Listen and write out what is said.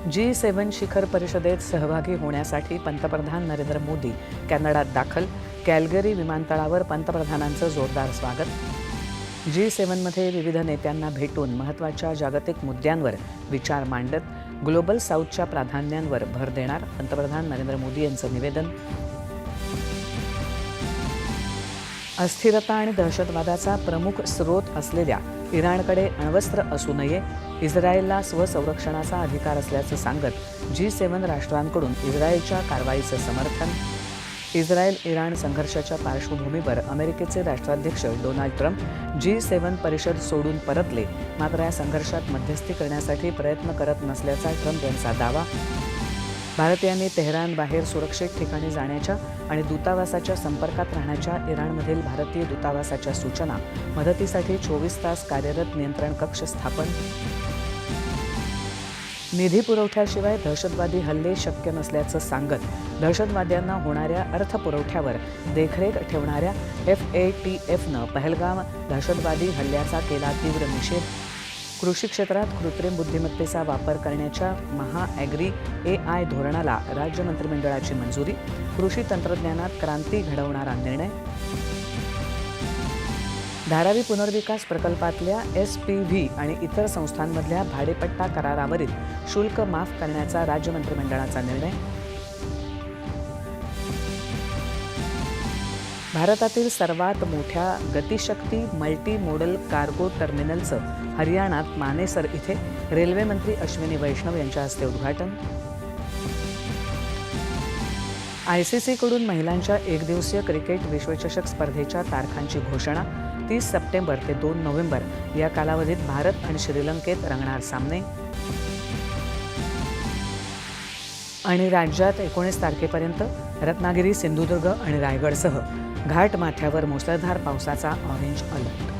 G7 शिखर परिषदेत सहभागी होण्यासाठी पंतप्रधान नरेंद्र मोदी कॅनडात दाखल. कॅल्गरी विमानतळावर पंतप्रधानांचं जोरदार स्वागत. G7मध्ये विविध नेत्यांना भेटून महत्त्वाच्या जागतिक मुद्द्यांवर विचार मांडत. ग्लोबल साऊथच्या प्राधान्यांवर भर देणार पंतप्रधान नरेंद्र मोदी यांचं निवेदन. अस्थिरता आणि दहशतवादाचा प्रमुख स्रोत असलेल्या इराणकडे अण्वस्त्र असू नये. इस्रायलला स्वसंरक्षणाचा अधिकार असल्याचं सांगत G7 राष्ट्रांकडून इस्रायलच्या कारवाईचं समर्थन. इस्रायल इराण संघर्षाच्या पार्श्वभूमीवर अमेरिकेचे राष्ट्राध्यक्ष डोनाल्ड ट्रम्प G7 परिषद सोडून परतले. मात्र या संघर्षात मध्यस्थी करण्यासाठी प्रयत्न करत नसल्याचा ट्रम्प यांचा दावा. भारतीयांनी तेहरानबाहेर सुरक्षित ठिकाणी जाण्याच्या आणि दूतावासाच्या संपर्कात राहण्याच्या इराणमधील भारतीय दूतावासाच्या सूचना. मदतीसाठी 24 तास कार्यरत नियंत्रण कक्ष स्थापन. निधी पुरवठ्याशिवाय दहशतवादी हल्ले शक्य नसल्याचं सांगत दहशतवाद्यांना होणाऱ्या अर्थपुरवठ्यावर देखरेख ठेवणाऱ्या FATFनं पहलगाम दहशतवादी हल्ल्याचा केला तीव्र निषेध. कृषी क्षेत्रात कृत्रिम बुद्धिमत्तेचा वापर करण्याच्या महाॲग्री AI धोरणाला राज्य मंत्रिमंडळाची मंजुरी. कृषी तंत्रज्ञानात क्रांती घडवणारा निर्णय. धारावी पुनर्विकास प्रकल्पातल्या SPV आणि इतर संस्थांमधल्या भाडेपट्टा करारावरील शुल्क माफ करण्याचा राज्य मंत्रिमंडळाचा निर्णय. भारतातील सर्वात मोठ्या गतिशक्ती मल्टी मोडल कार्गो टर्मिनलचं हरियाणात मानेसर इथे रेल्वे मंत्री अश्विनी वैष्णव यांच्या हस्ते उद्घाटन. ICCकडून महिलांच्या एकदिवसीय क्रिकेट विश्वचषक स्पर्धेच्या तारखांची घोषणा. 30 सप्टेंबर ते 2 नोव्हेंबर या कालावधीत भारत आणि श्रीलंकेत रंगणार सामने. आणि राज्यात 19 तारखेपर्यंत रत्नागिरी, सिंधुदुर्ग आणि रायगडसह घाटमाथ्यावर मुसळधार पावसाचा ऑरेंज अलर्ट.